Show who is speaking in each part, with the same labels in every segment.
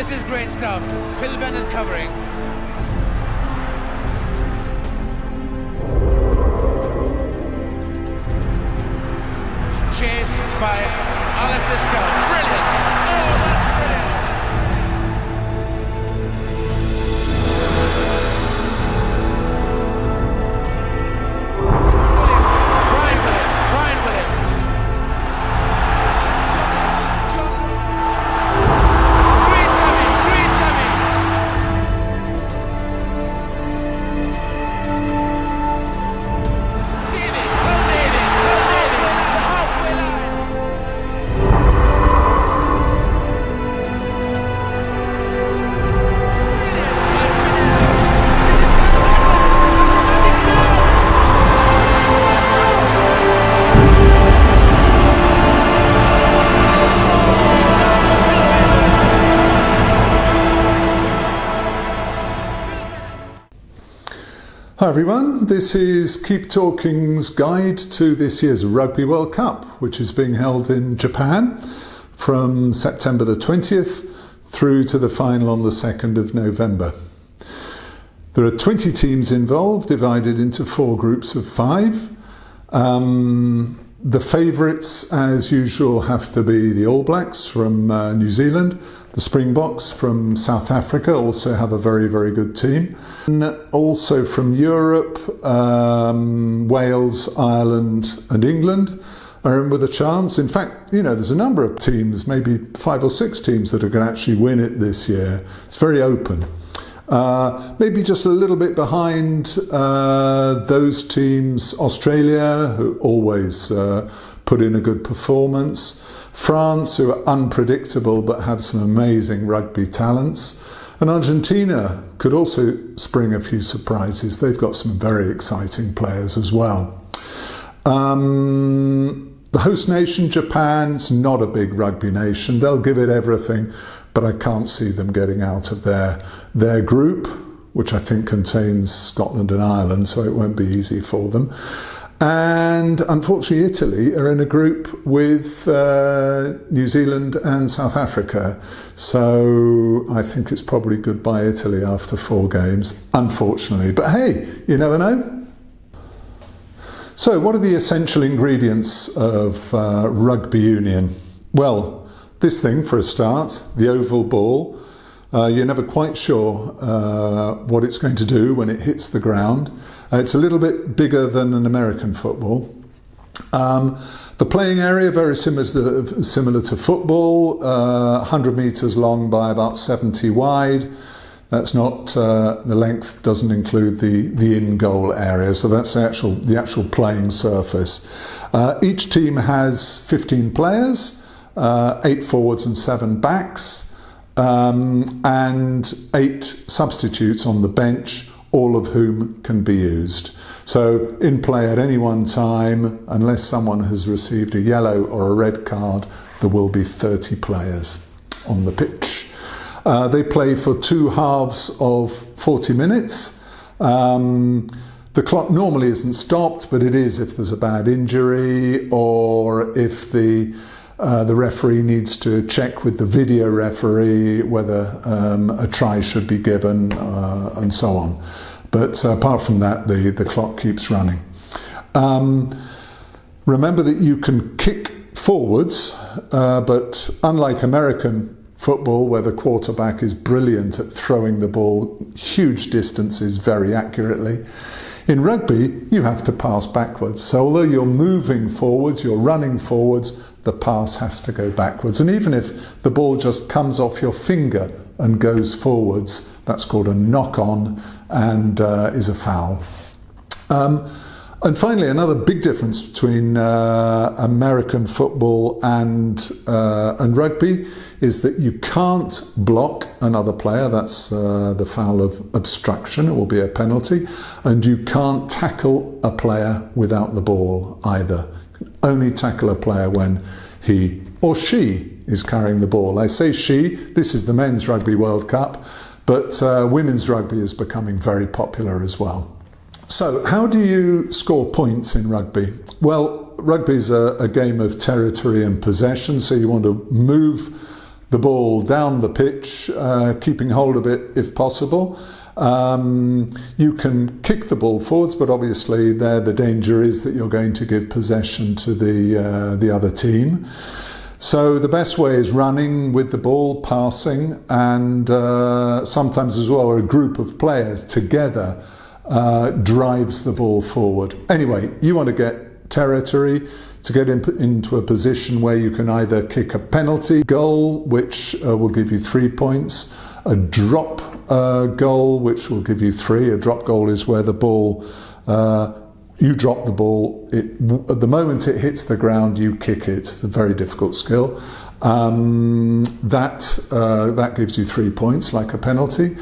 Speaker 1: This is great stuff. Phil Bennett covering. Chased by Alistair Scott. Brilliant! Oh, that's brilliant! Brian Williams. John Williams. Great dummy. Tell David, along the halfway line.
Speaker 2: Hi everyone, this is Keep Talking's guide to this year's Rugby World Cup, which is being held in Japan from September the 20th through to the final on the 2nd of November. There are 20 teams involved, divided into 4 groups of 5. The favourites, as usual, have to be the All Blacks from New Zealand. The Springboks from South Africa also have a very, very good team. And also from Europe, Wales, Ireland and England are in with a chance. In fact, you know, there's a number of teams, maybe 5 or 6 teams that are going to actually win it this year. It's very open. Maybe just a little bit behind those teams, Australia, who always put in a good performance, France, who are unpredictable but have some amazing rugby talents, and Argentina could also spring a few surprises. They've got some very exciting players as well. The host nation, Japan, is not a big rugby nation. They'll give it everything, but I can't see them getting out of their group, which I think contains Scotland and Ireland, so it won't be easy for them. And unfortunately, Italy are in a group with New Zealand and South Africa. So I think it's probably goodbye Italy after 4 games, unfortunately. But hey, you never know. So what are the essential ingredients of rugby union? Well, this thing for a start, the oval ball. You're never quite sure what it's going to do when it hits the ground. It's a little bit bigger than an American football. The playing area, very similar to football, 100 metres long by about 70 wide. That's not, the length doesn't include the in-goal area, so that's the actual playing surface. Each team has 15 players, 8 forwards and 7 backs, and 8 substitutes on the bench, all of whom can be used. So in play at any one time, unless someone has received a yellow or a red card, there will be 30 players on the pitch. They play for 2 halves of 40 minutes. The clock normally isn't stopped, but it is if there's a bad injury or if the referee needs to check with the video referee whether a try should be given and so on. But apart from that, the clock keeps running. Remember that you can kick forwards, but unlike American football, where the quarterback is brilliant at throwing the ball huge distances very accurately, in rugby you have to pass backwards. So although you're moving forwards, you're running forwards, the pass has to go backwards. And even if the ball just comes off your finger and goes forwards, that's called a knock-on and is a foul. And finally, another big difference between American football and rugby is that you can't block another player. That's the foul of obstruction. It will be a penalty. And you can't tackle a player without the ball either. You can only tackle a player when he or she is carrying the ball. I say she, this is the Men's Rugby World Cup, but women's rugby is becoming very popular as well. So how do you score points in rugby? Well, rugby is a game of territory and possession, so you want to move the ball down the pitch, keeping hold of it if possible. You can kick the ball forwards, but obviously there the danger is that you're going to give possession to the other team. So the best way is running with the ball, passing, and sometimes as well a group of players together drives the ball forward. Anyway, you want to get territory to get into a position where you can either kick a penalty goal, which will give you 3 points, a drop goal, which will give you 3. A drop goal is where the ball, you drop the ball, at the moment it hits the ground, you kick it. It's a very difficult skill. That gives you 3 points, like a penalty.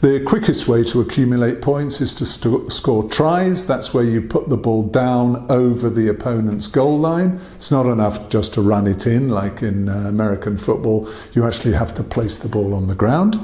Speaker 2: The quickest way to accumulate points is to score tries. That's where you put the ball down over the opponent's goal line. It's not enough just to run it in, like in American football. You actually have to place the ball on the ground.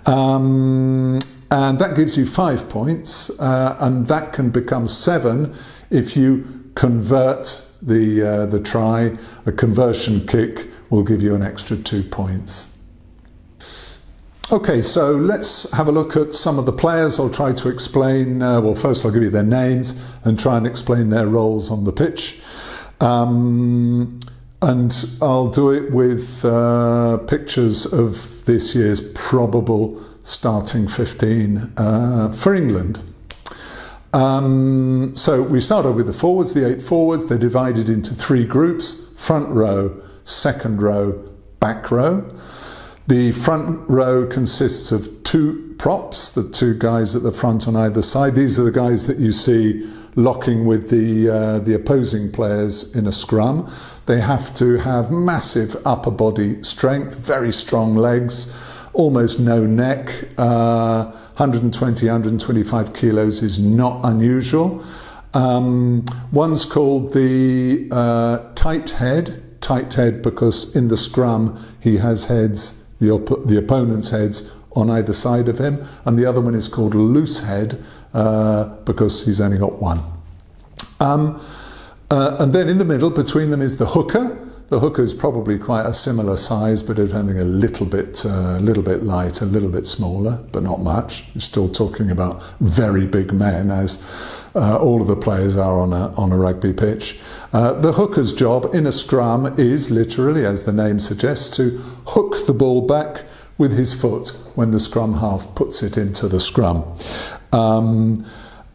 Speaker 2: And that gives you 5 points, and that can become 7 if you convert the try. A conversion kick will give you an extra 2 points. Okay, so let's have a look at some of the players. I'll try to explain, well, first I'll give you their names and try and explain their roles on the pitch. And I'll do it with pictures of this year's probable starting 15 for England. So we started with the forwards, the 8 forwards. They're divided into 3 groups: front row, second row, back row. The front row consists of 2 props, the 2 guys at the front on either side. These are the guys that you see locking with the opposing players in a scrum. They have to have massive upper body strength, very strong legs, almost no neck. 120, 125 kilos is not unusual. One's called the tight head because in the scrum he has heads, the opponent's heads on either side of him, and the other one is called a loose head because he's only got one. And then in the middle between them is the hooker. The hooker is probably quite a similar size, but if anything a little bit light, a little bit smaller, but not much. You're still talking about very big men, as all of the players are on a rugby pitch. The hooker's job in a scrum is literally, as the name suggests, to hook the ball back with his foot when the scrum half puts it into the scrum.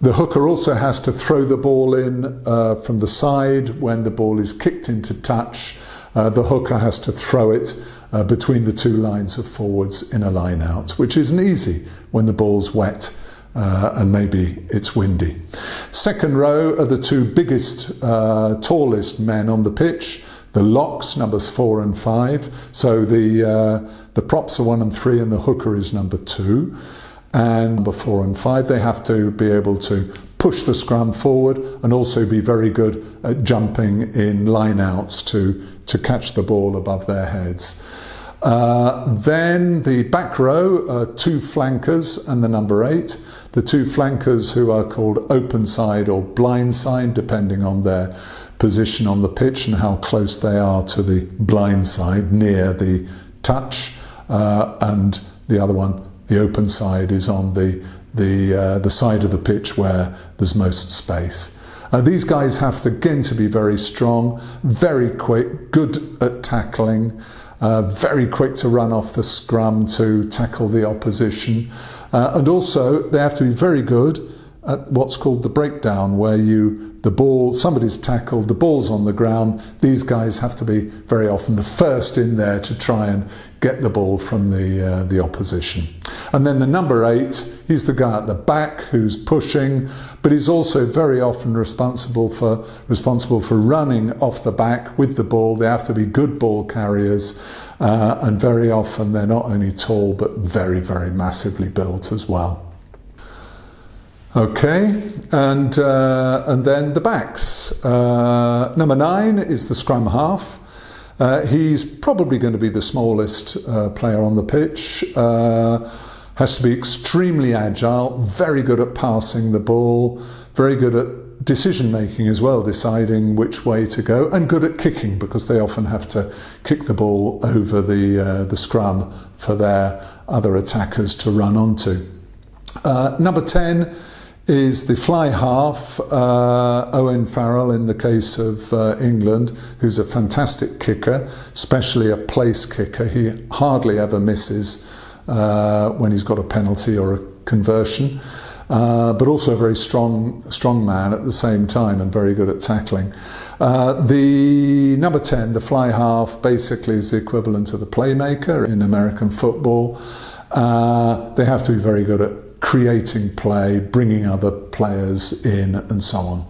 Speaker 2: The hooker also has to throw the ball in from the side when the ball is kicked into touch. The hooker has to throw it between the 2 lines of forwards in a line out, which isn't easy when the ball's wet and maybe it's windy. Second row are the 2 biggest, tallest men on the pitch. The locks, numbers 4 and 5. So the props are 1 and 3 and the hooker is number 2. And number 4 and 5, they have to be able to push the scrum forward and also be very good at jumping in line-outs to catch the ball above their heads. Then the back row are 2 flankers and the number 8. The 2 flankers, who are called open side or blind side, depending on their position on the pitch and how close they are to the blind side, near the touch, and the other one, the open side, is on the side of the pitch where there's most space. These guys have to, again, to be very strong, very quick, good at tackling, very quick to run off the scrum to tackle the opposition. And also they have to be very good at what's called the breakdown, where somebody's tackled, the ball's on the ground. These guys have to be very often the first in there to try and get the ball from the opposition. And then the number 8, he's the guy at the back who's pushing, but he's also very often responsible for running off the back with the ball. They have to be good ball carriers, and very often they're not only tall but very, very massively built as well. Okay, and then the backs. Number 9 is the scrum half. He's probably going to be the smallest player on the pitch. Has to be extremely agile, very good at passing the ball, very good at decision making as well, deciding which way to go, and good at kicking because they often have to kick the ball over the scrum for their other attackers to run onto. Number 10 is the fly half, Owen Farrell in the case of England, who's a fantastic kicker, especially a place kicker. He hardly ever misses when he's got a penalty or a conversion, but also a very strong man at the same time and very good at tackling. The number 10, the fly half, basically is the equivalent of the playmaker in American football. They have to be very good at creating play, bringing other players in, and so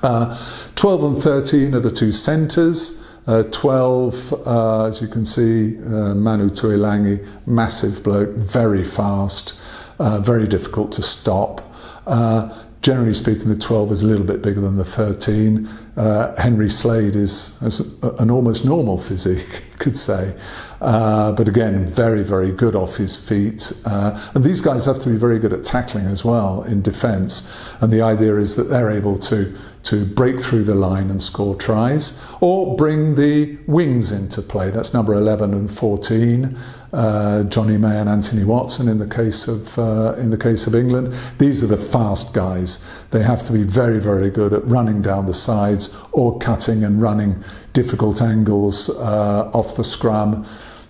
Speaker 2: on. 12 and 13 are the two centres. 12, as you can see, Manu Tuilangi, massive bloke, very fast, very difficult to stop. Generally speaking, the 12 is a little bit bigger than the 13. Henry Slade has an almost normal physique, you could say. But again, very, very good off his feet. And these guys have to be very good at tackling as well in defence. And the idea is that they're able to break through the line and score tries, or bring the wings into play. That's number 11 and 14, Johnny May and Anthony Watson in the case of England. These are the fast guys. They have to be very, very good at running down the sides or cutting and running difficult angles off the scrum.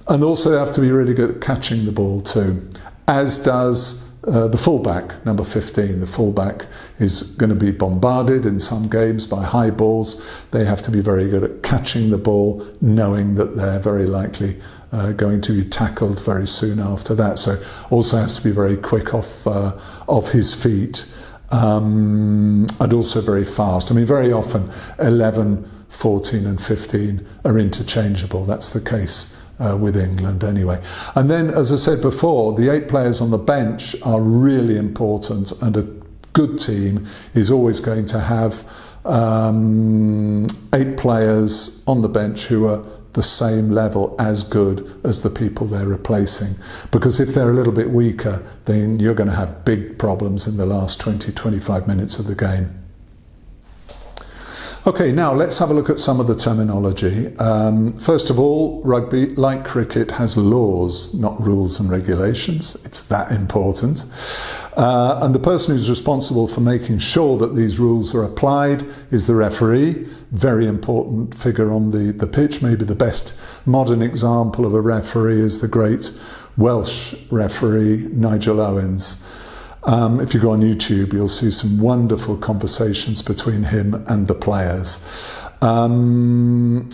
Speaker 2: And also they have to be really good at catching the ball too, as does the fullback, number 15. The fullback is going to be bombarded in some games by high balls. They have to be very good at catching the ball, knowing that they're very likely going to be tackled very soon after that. So also has to be very quick off his feet, and also very fast. I mean, very often 11, 14 and 15 are interchangeable. That's the case with England anyway. And then, as I said before, the 8 players on the bench are really important, and a good team is always going to have 8 players on the bench who are the same level, as good as the people they're replacing. Because if they're a little bit weaker, then you're going to have big problems in the last 20-25 minutes of the game. Okay, now let's have a look at some of the terminology. First of all, rugby, like cricket, has laws, not rules and regulations. It's that important. And the person who's responsible for making sure that these rules are applied is the referee. Very important figure on the pitch. Maybe the best modern example of a referee is the great Welsh referee, Nigel Owens. If you go on YouTube, you'll see some wonderful conversations between him and the players. Then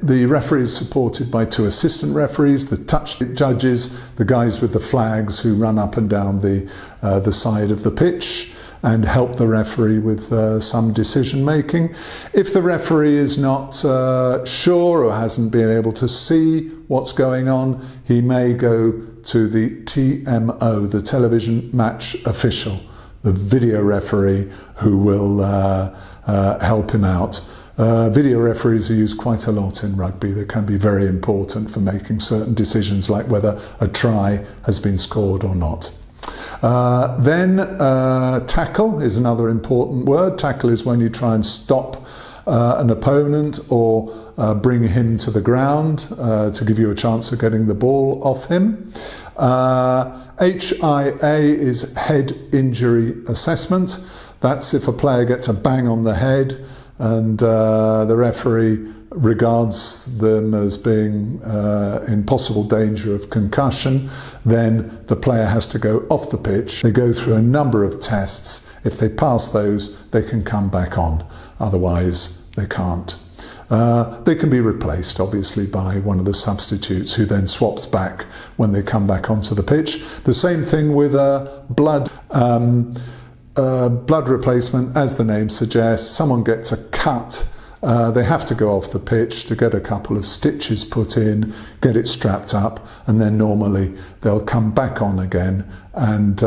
Speaker 2: the referee is supported by 2 assistant referees, the touch judges, the guys with the flags who run up and down the side of the pitch and help the referee with some decision making. If the referee is not sure or hasn't been able to see what's going on, he may go to the TMO, the television match official, the video referee, who will help him out. Video referees are used quite a lot in rugby. They can be very important for making certain decisions, like whether a try has been scored or not. Then tackle is another important word. Tackle is when you try and stop an opponent or bring him to the ground to give you a chance of getting the ball off him. HIA is head injury assessment. That's if a player gets a bang on the head and the referee regards them as being in possible danger of concussion, then the player has to go off the pitch. They go through a number of tests. If they pass those, they can come back on. Otherwise, they can't. They can be replaced, obviously, by one of the substitutes who then swaps back when they come back onto the pitch. The same thing with blood replacement, as the name suggests. Someone gets a cut. They have to go off the pitch to get a couple of stitches put in, get it strapped up, and then normally they'll come back on again, and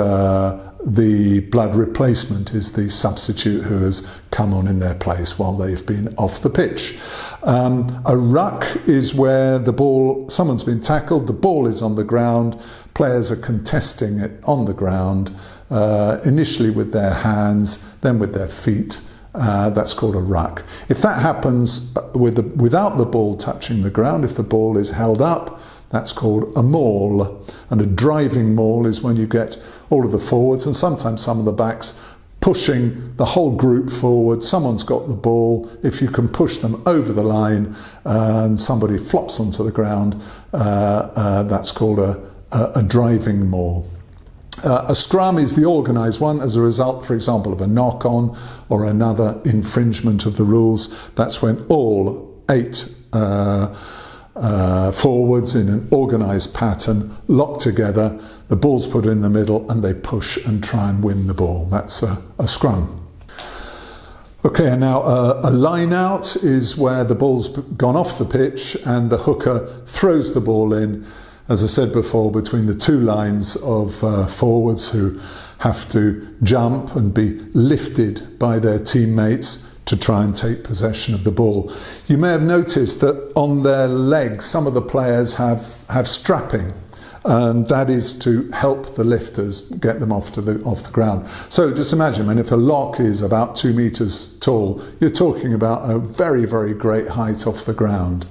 Speaker 2: the blood replacement is the substitute who has come on in their place while they've been off the pitch. A ruck is where someone's been tackled, the ball is on the ground, players are contesting it on the ground, initially with their hands, then with their feet. That's called a ruck. If that happens without the ball touching the ground, if the ball is held up, that's called a maul. And a driving maul is when you get all of the forwards and sometimes some of the backs pushing the whole group forward. Someone's got the ball. If you can push them over the line and somebody flops onto the ground, that's called a driving maul. A scrum is the organised one as a result, for example, of a knock-on or another infringement of the rules. That's when all 8 forwards in an organised pattern lock together, the ball's put in the middle and they push and try and win the ball. That's a scrum. Okay, and now a line out is where the ball's gone off the pitch and the hooker throws the ball in, as I said before, between the 2 lines of forwards who have to jump and be lifted by their teammates to try and take possession of the ball. You may have noticed that on their legs some of the players have strapping, and that is to help the lifters get them off the ground. So just imagine, if a lock is about 2 meters tall, you're talking about a very, very great height off the ground.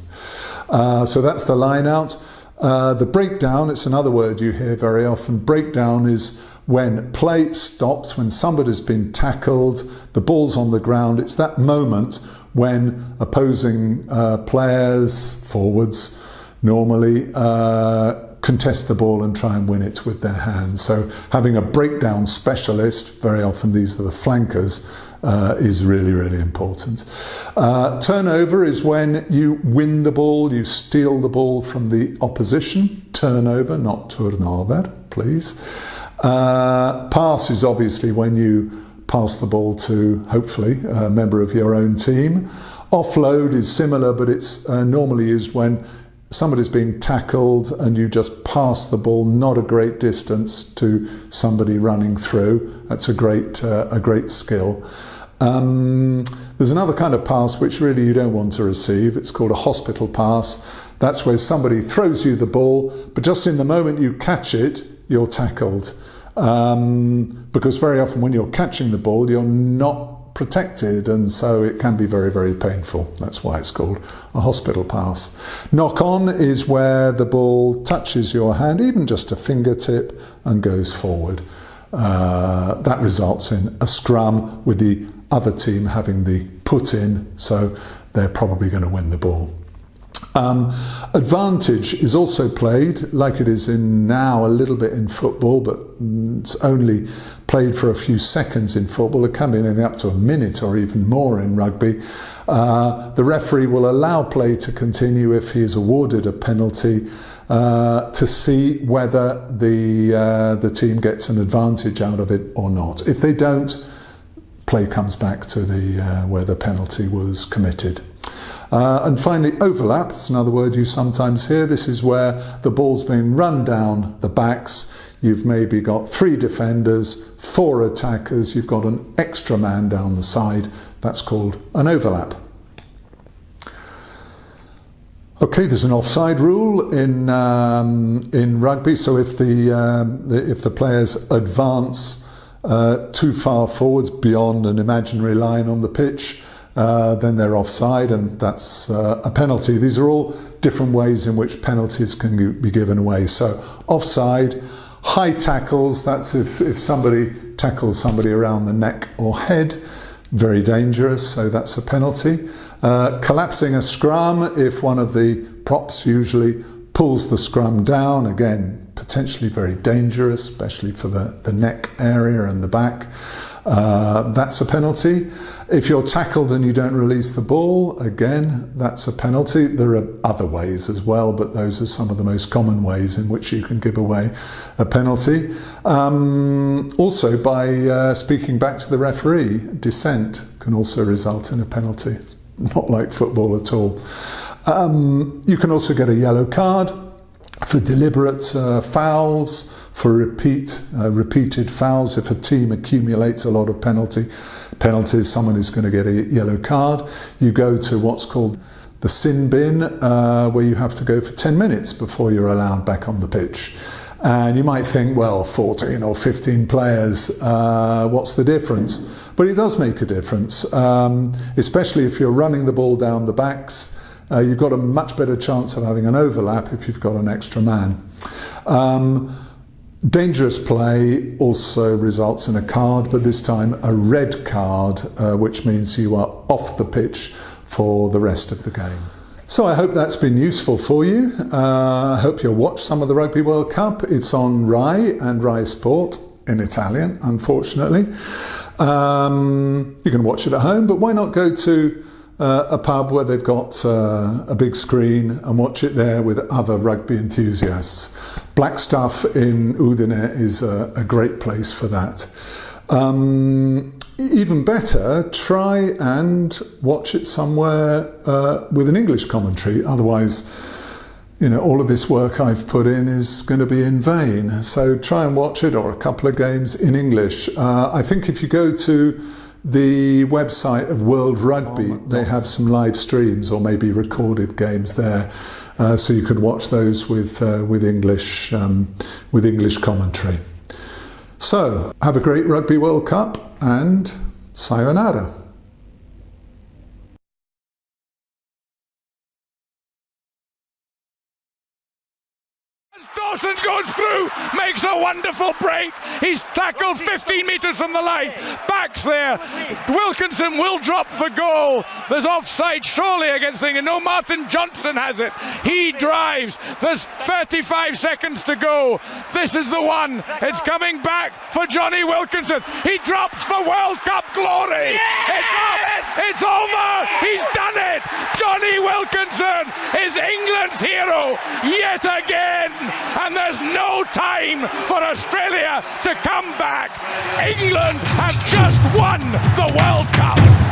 Speaker 2: So that's the line out. The breakdown, it's another word you hear very often. Breakdown is when play stops, when somebody's been tackled, the ball's on the ground. It's that moment when opposing players, forwards, normally contest the ball and try and win it with their hands. So having a breakdown specialist, very often these are the flankers, is really, really important. Turnover is when you win the ball, you steal the ball from the opposition. Turnover, not turnover, please. Pass is obviously when you pass the ball to, hopefully, a member of your own team. Offload is similar, but it's normally used when somebody's being tackled and you just pass the ball not a great distance to somebody running through. That's a great skill. There's another kind of pass which really you don't want to receive. It's called a hospital pass. That's where somebody throws you the ball, but just in the moment you catch it, you're tackled. Because very often when you're catching the ball, you're not protected, and so it can be very, very painful. That's why it's called a hospital pass. Knock on is where the ball touches your hand, even just a fingertip, and goes forward. That results in a scrum with the other team having the put in, so they're probably going to win the ball. Advantage is also played, like it is in now a little bit in football, but it's only played for a few seconds in football. It can be anything up to a minute or even more in rugby. The referee will allow play to continue if he is awarded a penalty to see whether the team gets an advantage out of it or not. If they don't, play comes back to where the penalty was committed. And finally, overlap, it's another word you sometimes hear. This is where the ball's being run down the backs. You've maybe got 3 defenders, 4 attackers, you've got an extra man down the side. That's called an overlap. Okay, there's an offside rule in rugby. So if the players advance too far forwards beyond an imaginary line on the pitch, then they're offside, and that's a penalty. These are all different ways in which penalties can be given away. So offside, high tackles, that's if somebody tackles somebody around the neck or head, very dangerous, so that's a penalty. Collapsing a scrum, if one of the props usually pulls the scrum down, again, potentially very dangerous, especially for the neck area and the back. That's a penalty. If you're tackled and you don't release the ball, again, that's a penalty. There are other ways as well, but those are some of the most common ways in which you can give away a penalty. Also, by speaking back to the referee, dissent can also result in a penalty. It's not like football at all. You can also get a yellow card for deliberate fouls, for repeated fouls. If a team accumulates a lot of penalties, someone is going to get a yellow card. You go to what's called the sin bin, where you have to go for 10 minutes before you're allowed back on the pitch. And you might think, well, 14 or 15 players, what's the difference? But it does make a difference, especially if you're running the ball down the backs. You've got a much better chance of having an overlap if you've got an extra man. Dangerous play also results in a card, but this time a red card, which means you are off the pitch for the rest of the game. So I hope that's been useful for you. I hope you'll watch some of the Rugby World Cup. It's on Rai and Rai Sport in Italian, unfortunately. You can watch it at home, but why not go to a pub where they've got a big screen and watch it there with other rugby enthusiasts. Black Stuff in Udine is a great place for that. Even better, try and watch it somewhere with an English commentary. Otherwise, you know, all of this work I've put in is going to be in vain. So try and watch it, or a couple of games in English. I think if you go to the website of World Rugby, they have some live streams or maybe recorded games there, so you could watch those with English commentary. So have a great Rugby World Cup and sayonara.
Speaker 1: Dawson goes through, makes a wonderful break. He's tackled 15 metres from the line. Backs there. Wilkinson will drop for goal. There's offside surely against England. No, Martin Johnson has it. He drives. There's 35 seconds to go. This is the one. It's coming back for Johnny Wilkinson. He drops for World Cup glory. Yes! It's up. It's over. He's done it. Johnny Wilkinson is England's hero yet again. And there's no time for Australia to come back. England have just won the World Cup.